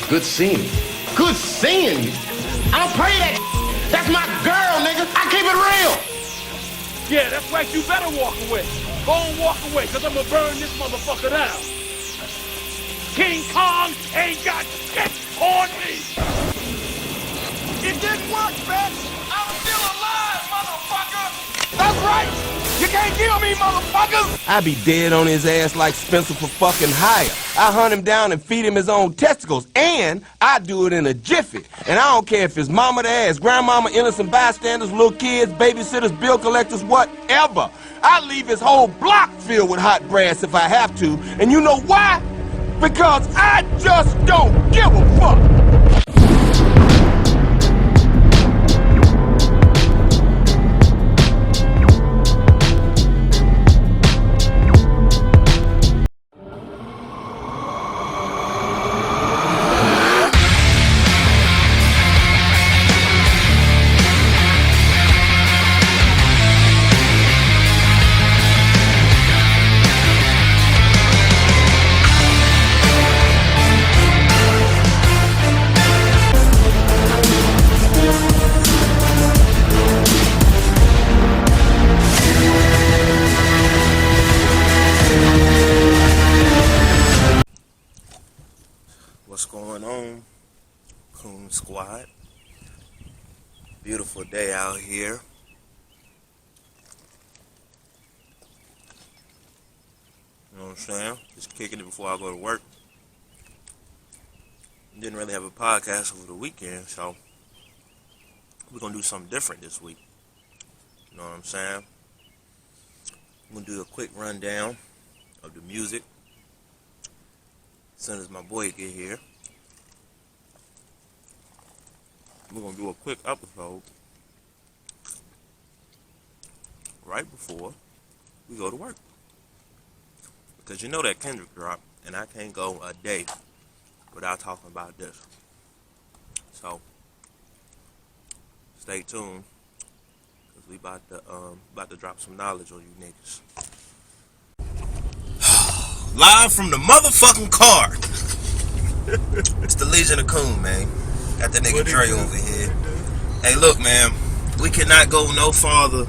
Good seeing you. Good seeing you. I don't pray that. That's my girl, nigga. I keep it real. Yeah, that's right. You better walk away. Go and walk away, because I'm going to burn this motherfucker down. King Kong ain't got shit on me. It didn't work, bitch. I'm still alive, motherfucker. That's right. You can't kill me, motherfuckers. I be dead on his ass like Spencer for fucking hire. I hunt him down and feed him his own testicles, and I do it in a jiffy. And I don't care if it's mama to ass, grandmama, innocent bystanders, little kids, babysitters, bill collectors, whatever. I leave his whole block filled with hot brass if I have to. And you know why? Because I just don't give a fuck. What's going on, Coons Squad? Beautiful day out here. You know what I'm saying? Just kicking it before I go to work. Didn't really have a podcast over the weekend, so we're going to do something different this week. You know what I'm saying? I'm going to do a quick rundown of the music as soon as my boy get here. We're going to do a quick episode right before we go to work. Because you know that Kendrick dropped, and I can't go a day without talking about this. So, stay tuned, because we about to drop some knowledge on you niggas. Live from the motherfucking car. It's the Legion of Coon, man. Got that nigga Dre over here. Hey, look, man. We cannot go no farther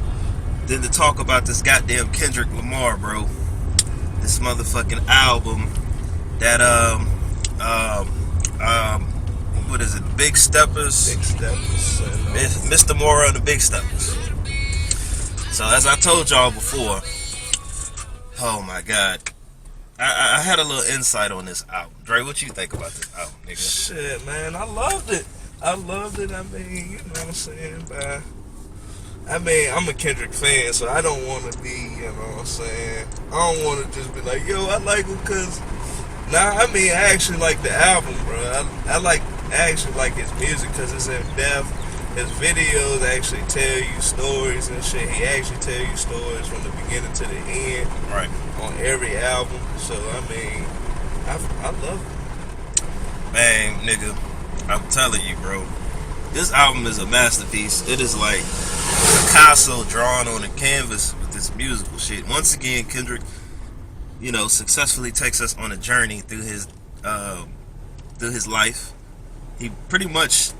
than to talk about this goddamn Kendrick Lamar, bro. This motherfucking album that what is it? Big Steppers. Big Steppers. Mr. Mora and the Big Steppers. So as I told y'all before, oh my God. I had a little insight on this album. Dre, what you think about this album, nigga? Shit, man, I loved it. I mean, you know what I'm saying? I'm a Kendrick fan, so I don't want to be, you know what I'm saying? I don't want to just be like, yo, I like him because... Nah, I mean, I actually like the album, bro. I actually like his music because it's in depth. His videos actually tell you stories and shit. He actually tell you stories from the beginning to the end. Right. On every album. So, I mean, I love it. Man, nigga, I'm telling you, bro. This album is a masterpiece. It is like Picasso drawn on a canvas with this musical shit. Once again, Kendrick, you know, successfully takes us on a journey through his life. He pretty much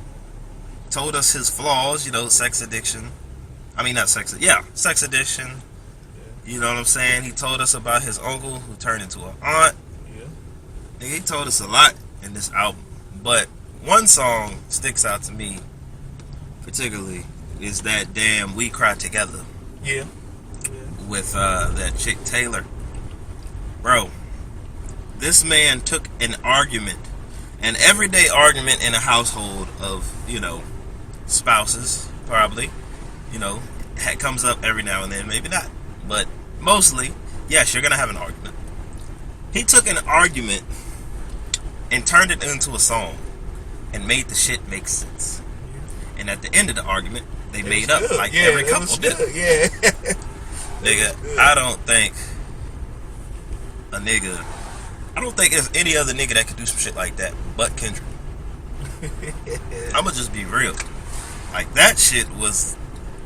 told us his flaws, you know, sex addiction. Sex addiction. You know what I'm saying? He told us about his uncle who turned into an aunt. Yeah. He told us a lot in this album. But one song sticks out to me particularly is that damn We Cry Together. Yeah. With that chick Taylor. Bro, this man took an argument, an everyday argument in a household of, you know, spouses, probably, you know, comes up every now and then, maybe not, but mostly, yes, you're gonna have an argument. He took an argument and turned it into a song and made the shit make sense. And at the end of the argument, they made up, like every couple did. Yeah. Nigga, I don't think there's any other nigga that could do some shit like that but Kendrick. I'ma just be real. Like, that shit was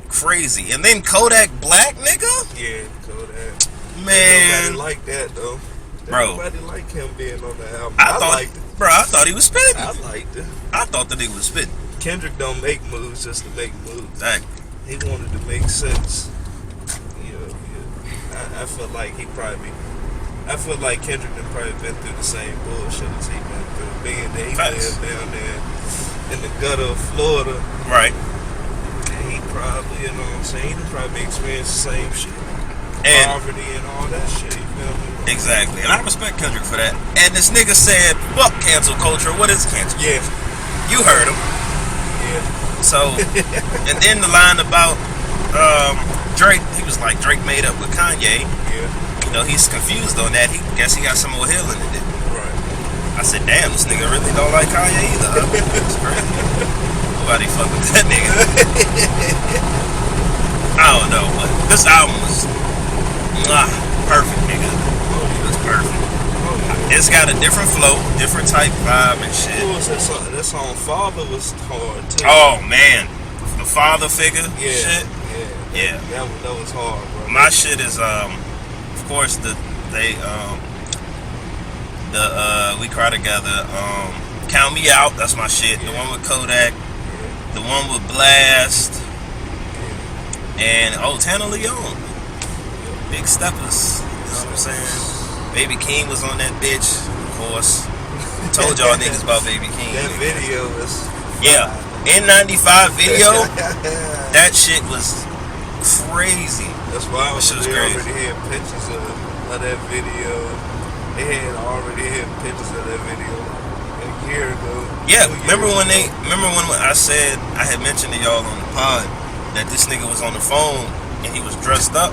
crazy. And then Kodak Black, nigga? Yeah, Kodak. Man. Nobody like that, though. Bro. Nobody like him being on the album. I thought, liked it. Bro, I thought he was spitting. I liked it. I thought the nigga was spitting. Kendrick don't make moves just to make moves. Exactly. He wanted to make sense. I feel like I feel like Kendrick had probably been through the same bullshit as he been through. Being that he lived down there in the gutter of Florida. Right. And he probably, you know what I'm saying, he probably experienced the same shit. And poverty and all that shit, you feel me? exactly. And I respect Kendrick for that. And this nigga said, fuck cancel culture. What is cancel? Yeah. You heard him. Yeah. So, and then the line about Drake, he was like, Drake made up with Kanye. Yeah. You know, he's confused on that. He guess he got some more healing in it. Right. I said, damn, this nigga really don't like Kanye either. That's crazy. Nobody fuck with that nigga. I don't know, but this album was perfect, nigga. It was perfect. It's got a different flow, different type vibe and shit. What was that song? That song Father was hard too. Oh man, the father figure Yeah. shit. Yeah. Yeah. That was hard, bro. My shit is of course We Cry Together, Count Me Out, that's my shit. The one with Kodak, the one with Blast, and Tana Leon. Big Steppers. You know what I'm saying? Baby King was on that bitch, of course. Told y'all niggas about Baby King. That video was Yeah. N95 video, that shit was crazy. That's why I was That shit was they crazy. already had pictures of that video. They had already had pictures of that video a year ago. Yeah, 2 years remember when ago. I said, I had mentioned to y'all on the pod that this nigga was on the phone and he was dressed up?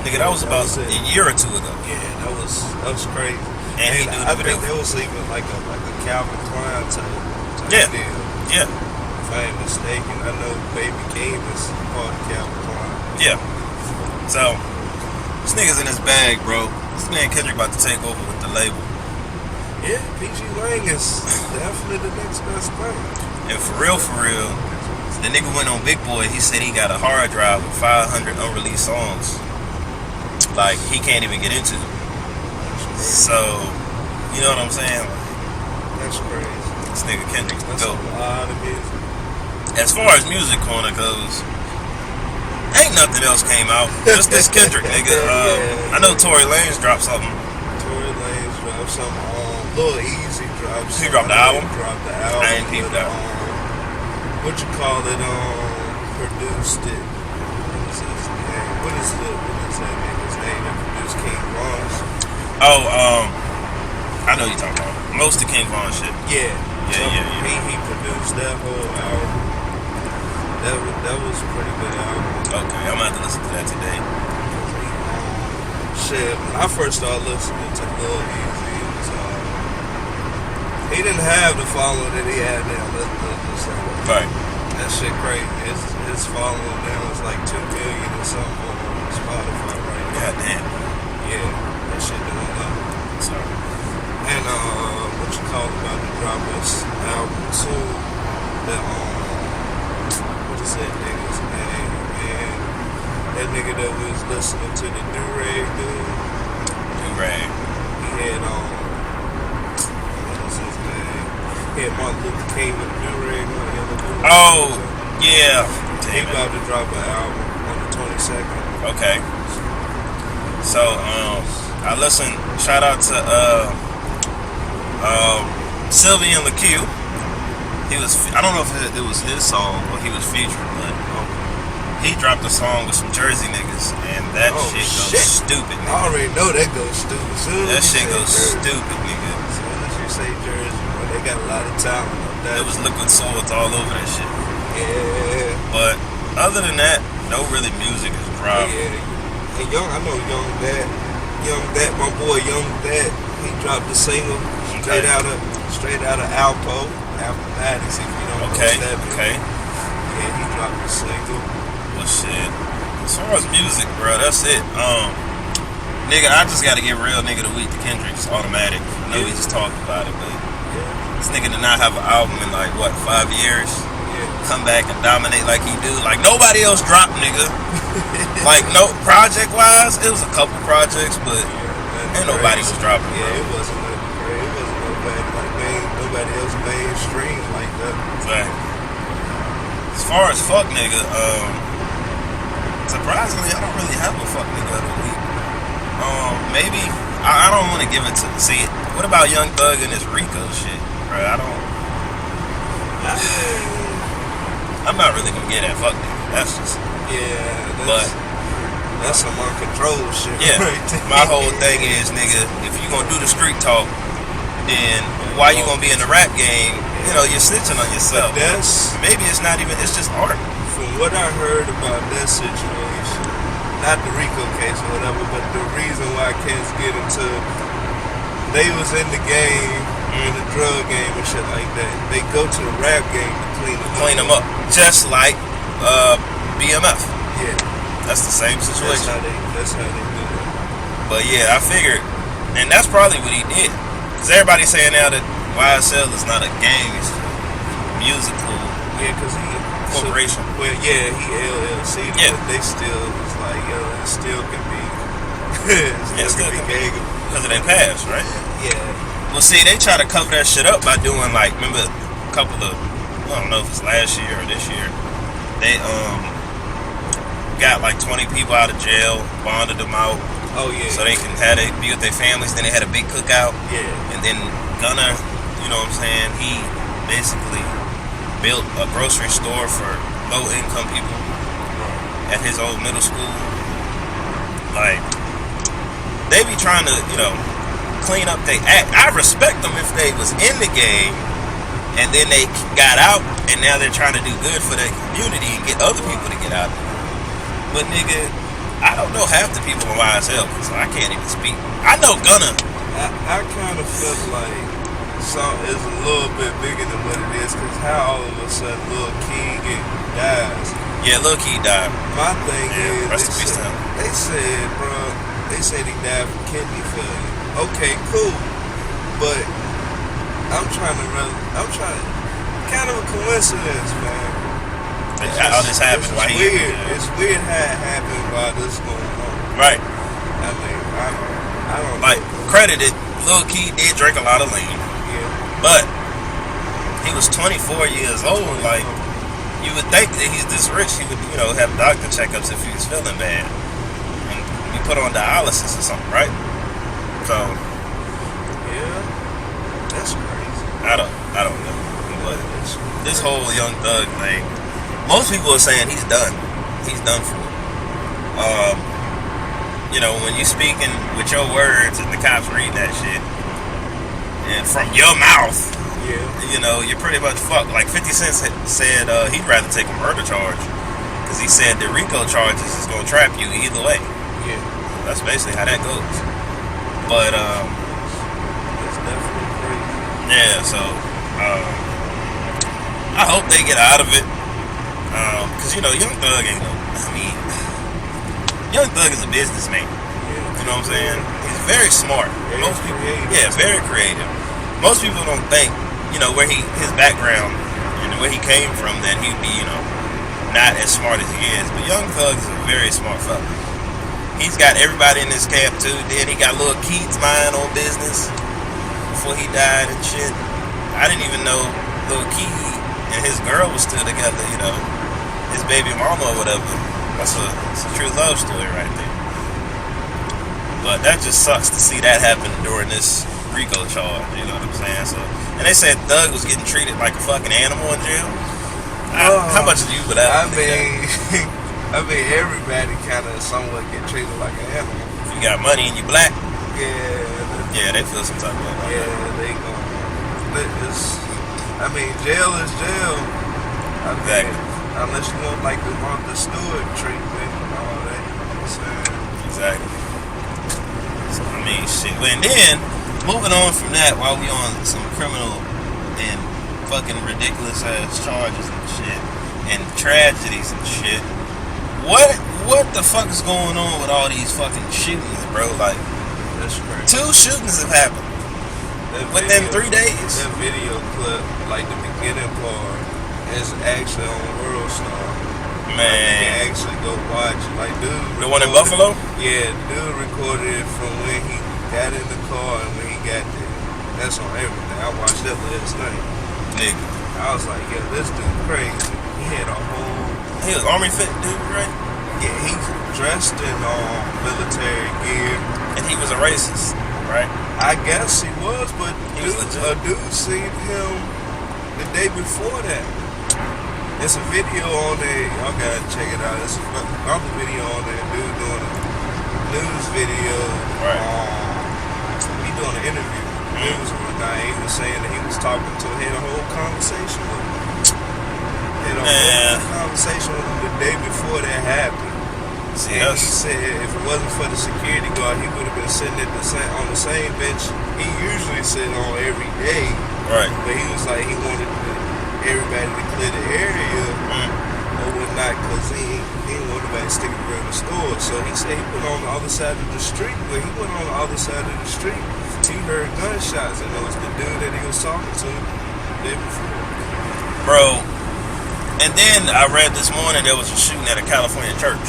Nigga, that was about a year or two ago. Yeah, that was crazy. And he do the I video. think that was even like a Calvin Klein type Yeah. deal. Yeah, If I ain't mistaken, I know Baby King is part of Calvin Klein. yeah. So, this nigga's in his bag, bro. This man Kendrick about to take over with the label. Yeah, PG Lang is definitely the next best thing. And for real, the nigga went on Big Boy. He said he got a hard drive with 500 unreleased songs. Like, he can't even get into. So, you know what I'm saying? That's crazy. This nigga Kendrick's the That's a GOAT. lot of music. As far as music corner goes, ain't nothing else came out. Just this Kendrick nigga. I know Tory Lanez dropped something. Tory Lanez dropped something. Lil Easy dropped something. He dropped the album? Dropped the album. I ain't peeped that. What you call it? Produced it. What is his name? What is that nigga's name that produced King Von's? I know you talking about most of King Von shit. Yeah. Yeah. He produced that whole album. That was a pretty good album. Okay, I'm gonna have to listen to that today. Shit, when I first started listening to Lil Easy, it was, he didn't have the following that he had now. Right. That shit crazy. His following now is like 2 million or something on Spotify right now. God damn. Yeah, that shit doing up. Sorry. And what you call about to drop his album too? What is that nigga's name, man? That nigga that was listening to the Durag dude. Durag. He had what is his name? He had Martin Luther King with Durag on the other dude. Oh, yeah. He about to drop an album on the 22nd. Okay. So, I listened. Shout out to Sylvian LaQ. He was. I don't know if it was his song or he was featured, but he dropped a song with some Jersey niggas, and that shit goes stupid. I Nigga. already know that goes stupid. That shit goes stupid, nigga. As soon as you say Jersey, bro, they got a lot of talent up there. There was liquid swords all over that shit. Yeah. But other than that, no really music is dropped. Yeah. And I know Young Dat, my boy Young Dat, he dropped a single straight out of Alpo, Alphabetics, if you don't know that. Okay. Yeah, he dropped a single. Well, shit. As far as music, bro, that's it. Nigga, I just gotta give Real Nigga the Week to Kendrick. It's automatic. I know we just talked about it, but this nigga did not have an album in like, what, 5 years? Come back and dominate like he do. Like, nobody else dropped, nigga. Like, no, project-wise, it was a couple projects, but ain't nobody was dropping, bro. Yeah, it wasn't no bad. Like, everybody else mainstream like that. Exactly. As far as fuck nigga, surprisingly, I don't really have a fuck nigga of the week. Maybe I don't want to give it to. See, what about Young Thug and this Rico shit, bro? I'm not really gonna get that fuck nigga. That's just that's some uncontrolled shit. Yeah, right there. my whole thing is, nigga, if you gonna do the street talk, then why you gonna be in the rap game? You know, you're snitching on yourself. Maybe it's not even. It's just art. From what I heard about that situation, not the Rico case or whatever, but the reason why cats get into, they was in the game, in the drug game and shit like that. They go to the rap game to clean them up. Just like BMF. Yeah. That's the same situation. That's how they do it. But yeah, I figured, and that's probably what he did. Because everybody's saying now that YSL is not a gang, it's a musical corporation. Well, yeah, he LLC, but they still was like, yo, it still can be, still can be gang. Because it ain't passed, right? Yeah. Well, see, they try to cover that shit up by doing like, remember a couple of, I don't know if it's last year or this year, they got like 20 people out of jail, bonded them out. Oh yeah. So they can be with their families. Then they had a big cookout. Yeah. And then Gunna, you know what I'm saying? He basically built a grocery store for low income people at his old middle school. Like, they be trying to, you know, clean up their act. I respect them if they was in the game and then they got out and now they're trying to do good for the community and get other people to get out. But nigga, I don't know half the people in YSL, so I can't even speak. I know Gunna. I kind of feel like something is a little bit bigger than what it is, because how all of a sudden Lil King dies. Yeah, Lil King died. My thing is, rest in peace to him. They said he died from kidney failure. Okay, cool. But I'm trying to, kind of a coincidence, man. How this happened? Why weird. It's weird how it happened while this is going on. Right. I mean, I don't like know. credited. Lil Key did drink a lot of lean. Yeah. But he was 24 years old. Like, you would think that he's this rich, he would, you know, have doctor checkups if he was feeling bad and be put on dialysis or something, right? So yeah, that's crazy. I don't know. But this whole Young Thug thing, most people are saying he's done. He's done for it. You know, when you speaking with your words and the cops read that shit, and from your mouth, you know, you're pretty much fucked. Like 50 Cent said he'd rather take a murder charge because he said the Rico charges is gonna trap you either way. Yeah, that's basically how that goes. But it's definitely crazy. Yeah, so I hope they get out of it. Cause you know, Young Thug ain't no. I mean, Young Thug is a businessman. You know what I'm saying? He's very smart. Most people, very creative. Most people don't think, you know, where his background and where he came from, that he'd be, you know, not as smart as he is. But Young Thug is a very smart fella. He's got everybody in his camp too. Then he got Lil Keith's mind on business before he died and shit. I didn't even know Lil Keith and his girl was still together, you know, his baby mama or whatever. It's a true love story right there. But that just sucks to see that happen during this Rico charge, you know what I'm saying? So, and they said Thug was getting treated like a fucking animal in jail. How much do you put out? I mean, everybody kind of somewhat get treated like an animal. If you got money and you black, they feel some type of way. They go. I mean, jail is jail. Exactly. Unless you want like the Stewart treatment and all that, you know what I'm saying? Exactly. So, I mean, shit. And then, moving on from that, while we on some criminal and fucking ridiculous ass charges and shit, and tragedies and shit, what the fuck is going on with all these fucking shootings, bro? Like, that's crazy. 2 shootings have happened within 3 days. That video clip, like the beginning part, is actually on World Star. Man, you can actually go watch it. Like, dude, the one in Buffalo? Yeah, dude recorded it from when he got in the car and when he got there. That's on everything. I watched that last night. Nigga. I was like, yo, this dude crazy. He had a whole... He was army fit dude, right? Yeah, he's dressed in military gear. And he was a racist, right? I guess he was, but He was legit. a dude seen him the day before that. There's a video on there. Y'all gotta check it out. There's another video on there. Dude doing a news video. Right. He doing an interview. News one night. He was saying that he was talking to him. Had a whole conversation with him. Had a whole conversation with him the day before that happened. See, And he said if it wasn't for the security guard, he would have been sitting at on the same bench he usually sit on every day. right. But he was like, he wanted everybody to clear the area or whatnot because he didn't want nobody sticking around the store. So he said he went on the other side of the street. When he went on the other side of the street, he heard gunshots, and it was the dude that he was talking to the day before. Bro. And then I read this morning there was a shooting at a California church.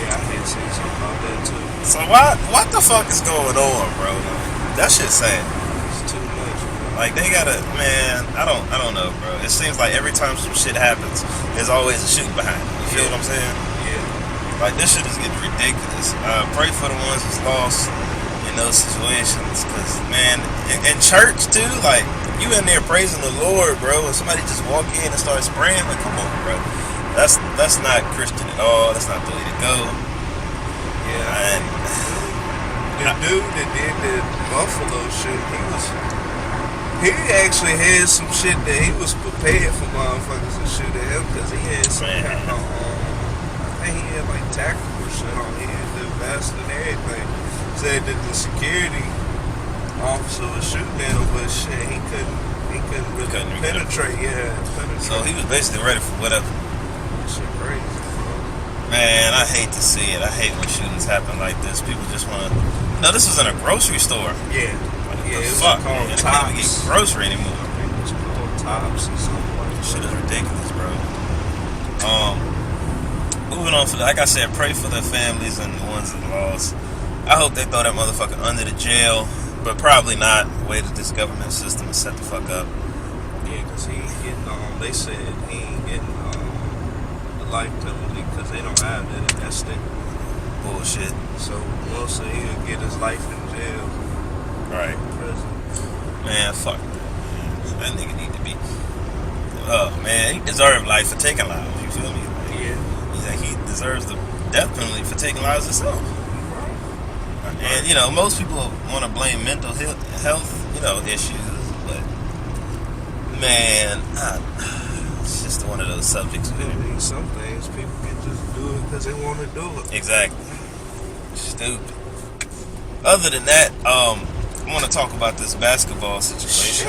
Yeah, I had seen something about that too. So what the fuck is going on, bro? That shit's sad. It's too much, bro. Like they gotta, man. I don't know, bro. It seems like every time some shit happens, there's always a shooting behind it. You feel what I'm saying? Yeah. Like this shit is getting ridiculous. Pray for the ones who's lost in those situations, cause man, in church too, like you in there praising the Lord, bro, and somebody just walk in and start spraying. Like, come on, bro. That's not Christian at all. That's not the way to go. Yeah. And The dude that did the Buffalo shit, he actually had some shit that he was prepared for motherfuckers to shoot at him because he had some kind of, I think he had like tactical shit on. He had the vest and everything. Said that the security officer was shooting at him, but shit, he couldn't really penetrate. so he was basically ready for whatever. Shit crazy, bro. Man, I hate to see it. I hate when shootings happen like this. People just want to. No, this was in a grocery store. Yeah. Like, Yeah, it was fuck, called man. I can't even get Tops. grocery anymore. I think it was called Tops or something like that. Shit is ridiculous, bro. Moving on for like I said, pray for their families and the ones that lost. I hope they throw that motherfucker under the jail, but probably not. The way that this government system is set the fuck up. Yeah, because he ain't getting, they said he ain't getting the life penalty because they don't have that in that state. Bullshit. So mostly he'll get his life in jail, Right. prison. Man, fuck. That nigga need to be. Oh man, he deserved life for taking lives. You feel me? Yeah. He deserves the death penalty for taking lives himself. And you know, most people want to blame mental health, issues, but man, it's just one of those subjects. Some things people can just do it because they want to do it. Exactly. Stupid. Other than that, I want to talk about this basketball situation.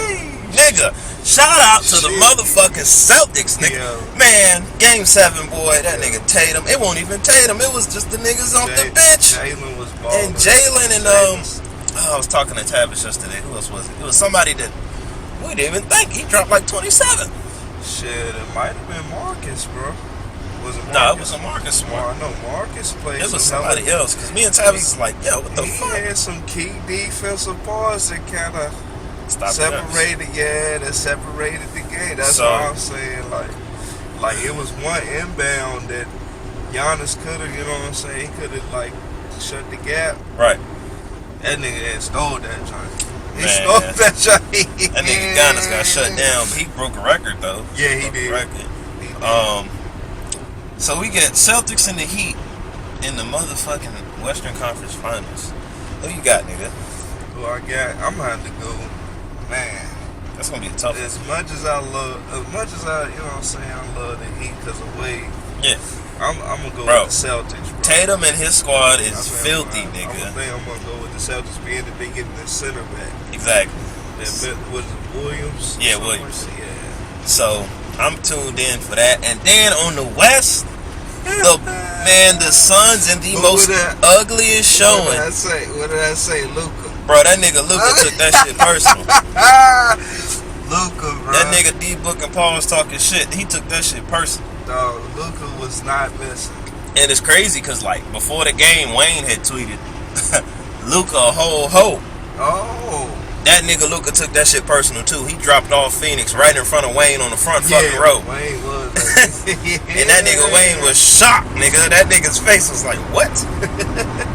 Nigga, shout out to the motherfucking Celtics, nigga. Yeah. Man, game 7, boy, that nigga Tatum. It won't even Tatum. It was just the niggas off the bench. Jalen was balling. And Jalen and I was talking to Tavish yesterday. Who else was it? It was somebody that we didn't even think. He dropped like 27. Shit, it might have been Marcus, bro. Was it Marcus? No, it wasn't Marcus Smart. I know Marcus played. It was some somebody hella- else. Cause me and Tavish was like, yo, what the He fuck? had some key defensive parts that kind of Stop separated. Yeah, that separated the game. That's So- what I'm saying. Like it was one inbound that Giannis could have. You know what I'm saying? He could have like shut the gap. Right. That nigga had stole that joint. He Man. stole that joint. That nigga Giannis got shut down, but he broke a record though. Yeah, he Broke a did. record. He did. So we get Celtics and the Heat in the motherfucking Western Conference Finals. Who you got, nigga? Who I got? I'm gonna have to go. Man, That's gonna be a tough one. as much as I, you know what I'm saying, I love the Heat because of Wade. Yeah. I'm gonna go Bro. with the Celtics, bro. Tatum and his squad I is think filthy, I'm nigga. gonna go with the Celtics being that they getting the center back. Exactly. Was it Williams? Yeah, Something Williams. like that. Yeah. So I'm tuned in for that. And then on the West, the Suns in the Who most would that- ugliest What did showing. I say? What did I say? Luka. Bro, that nigga Luka took that shit personal. Luka, bro. That nigga D-Book and Paul was talking shit. He took that shit personal. Dog, Luka was not missing. And it's crazy because, like, before the game, Wayne had tweeted, Luka a whole hoe. Oh. that nigga Luka took that shit personal too. He dropped off Phoenix right in front of Wayne on the front fucking row. Wayne was And that nigga Wayne was shocked, nigga. That nigga's face was like, what?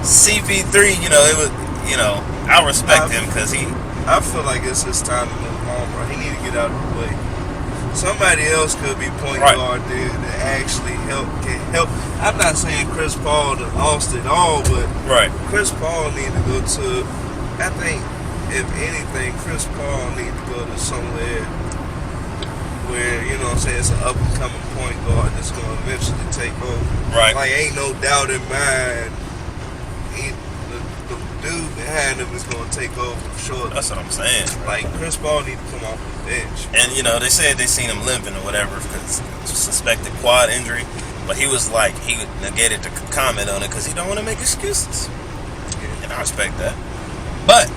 CP3, you know, it was, you know, I respect him because I feel like it's his time to move on, bro. He need to get out of the way. Somebody else could be point guard there that actually can help. I'm not saying Chris Paul lost it all, but Chris Paul need to go to, I think, if anything, Chris Paul need to go to somewhere where, you know what I'm saying, it's an up-and-coming point guard that's going to eventually take over. Right. Like, ain't no doubt in mind, the dude behind him is going to take over shortly. That's what I'm saying. Like, Chris Paul need to come off the bench. And, you know, they said they seen him limping or whatever because suspected quad injury. But he was like, he negated to comment on it because he don't want to make excuses. Yeah. And I respect that. But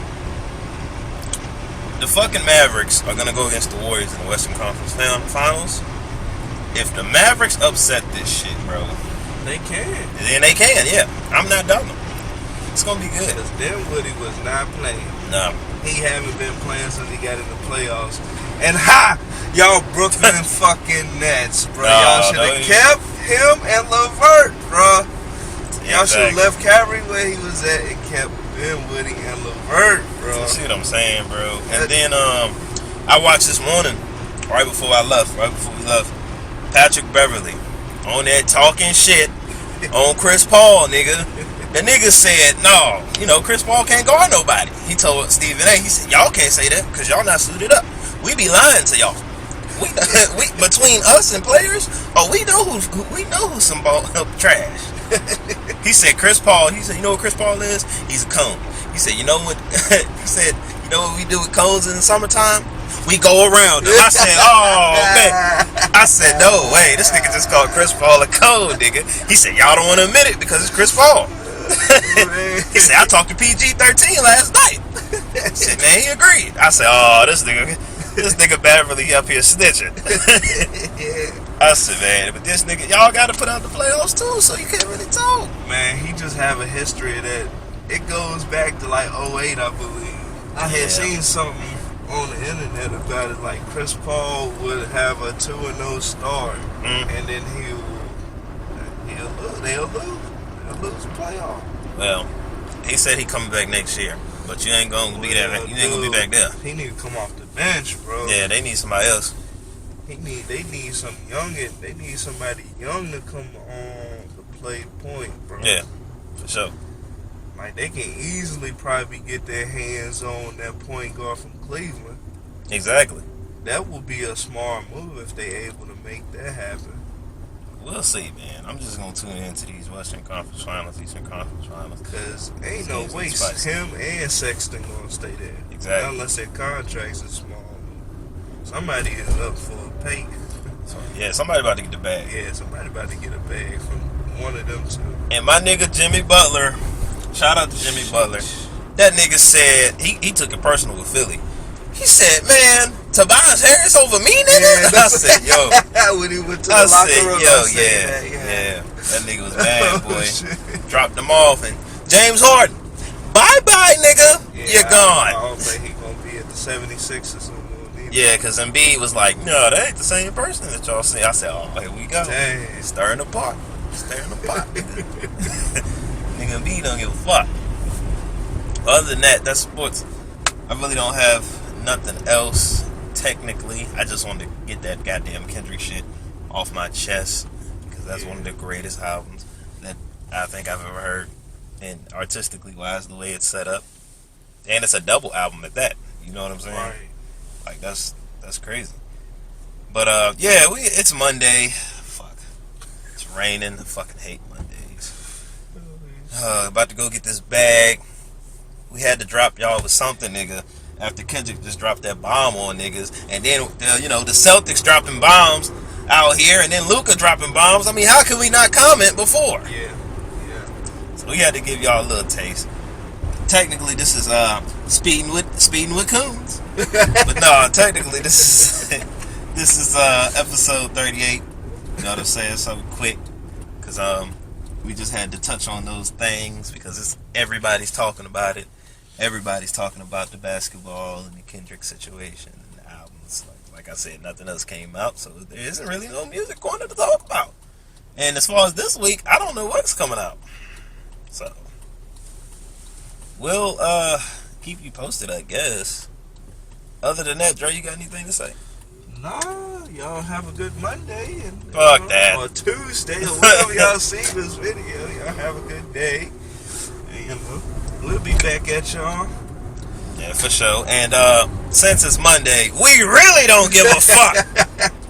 the fucking Mavericks are going to go against the Warriors in the Western Conference Finals. If the Mavericks upset this shit, bro. They can. Then they can, yeah. I'm not dumb. It's going to be good. Because Dinwiddie was not playing. No. He haven't been playing since he got in the playoffs. And y'all Brooklyn fucking Nets, bro. Y'all should have kept him and LeVert, bro. Y'all should have left Kyrie where he was at and kept Dinwiddie and LeVert, bro. You see what I'm saying, bro? And then I watched this morning, right before we left, Patrick Beverly on that talking shit on Chris Paul, nigga. The nigga said, no, you know, Chris Paul can't guard nobody. He told Stephen A, he said, y'all can't say that because y'all not suited up. We be lying to y'all. We between us and players, we know who's some ball trash. He said Chris Paul, he said, you know what Chris Paul is? He's a cone. He said, you know what he said, you know what we do with cones in the summertime? We go around them. I said, oh man. I said, no way, this nigga just called Chris Paul a cone, nigga. He said, y'all don't want to admit it because it's Chris Paul. He said, I talked to PG-13 last night. He said, man, he agreed. I said, oh, this nigga Beverly up here snitching. I said, man, but this nigga, y'all got to put out the playoffs too, so you can't really talk. Man, he just have a history that it goes back to like 2008, I believe. I had seen something on the internet about it, like Chris Paul would have a 2-0 start, and then they'll lose the playoff. Well, he said he coming back next year, but you ain't gonna be there. You ain't gonna be back there. He need to come off the bench, bro. Yeah, they need somebody else. They need some youngin. They need somebody young to come on to play point, bro. Yeah, for sure. Like, they can easily probably get their hands on that point guard from Cleveland. Exactly. That would be a smart move if they able to make that happen. We'll see, man. I'm just gonna tune into these Western Conference Finals, Eastern Conference Finals. Cause ain't no way him and Sexton gonna stay there. Exactly. Unless their contracts are small. Somebody is up for a pay. So, yeah, somebody about to get the bag. Yeah, somebody about to get a bag from one of them two. And my nigga Jimmy Butler, shout out to Jimmy Butler. That nigga said he took it personal with Philly. He said, man, Tobias Harris over me, nigga? Yeah, I said, yo. When he went to the locker room, yeah. That nigga was mad, boy. Dropped them off. And James Harden, bye-bye, nigga. Yeah, You're gone. I don't think he's going to be at the 76ers or something. Yeah, because Embiid was like, no, that ain't the same person that y'all see. I said, oh, here we go. Dang. Stirring the pot. Nigga, Embiid don't give a fuck. Other than that, that's sports. I really don't have nothing else, technically. I just wanted to get that goddamn Kendrick shit off my chest because that's one of the greatest albums that I think I've ever heard. And artistically wise, the way it's set up. And it's a double album at that. You know what I'm saying? Right. Like, that's crazy. But, yeah, it's Monday. Fuck. It's raining. I fucking hate Mondays. About to go get this bag. We had to drop y'all with something, nigga, after Kendrick just dropped that bomb on niggas. And then, the Celtics dropping bombs out here, and then Luka dropping bombs. I mean, how could we not comment before? Yeah. So we had to give y'all a little taste. Technically, this is speeding with Coons. But no, technically, this is episode 38. You know what I'm saying? So quick, because we just had to touch on those things because everybody's talking about it. everybody's talking about the basketball and the Kendrick situation and the albums. Like I said, nothing else came out, so there isn't really no music going to talk about. And as far as this week, I don't know what's coming out. So we'll keep you posted, I guess. Other than that, Dre, you got anything to say? Nah, y'all have a good Monday and Fuck that. or Tuesday or whenever y'all see this video. Y'all have a good day. And we'll be back at y'all. Yeah, for sure. And since it's Monday, we really don't give a fuck.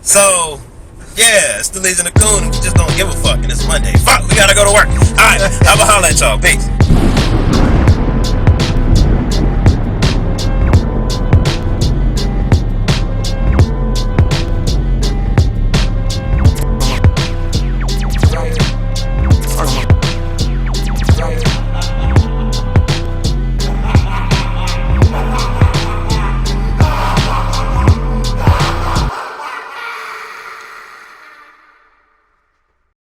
So yeah, it's the Legion of Coons. We just don't give a fuck, and it's Monday. Fuck, we gotta go to work. All right, I'ma holler at y'all. Peace.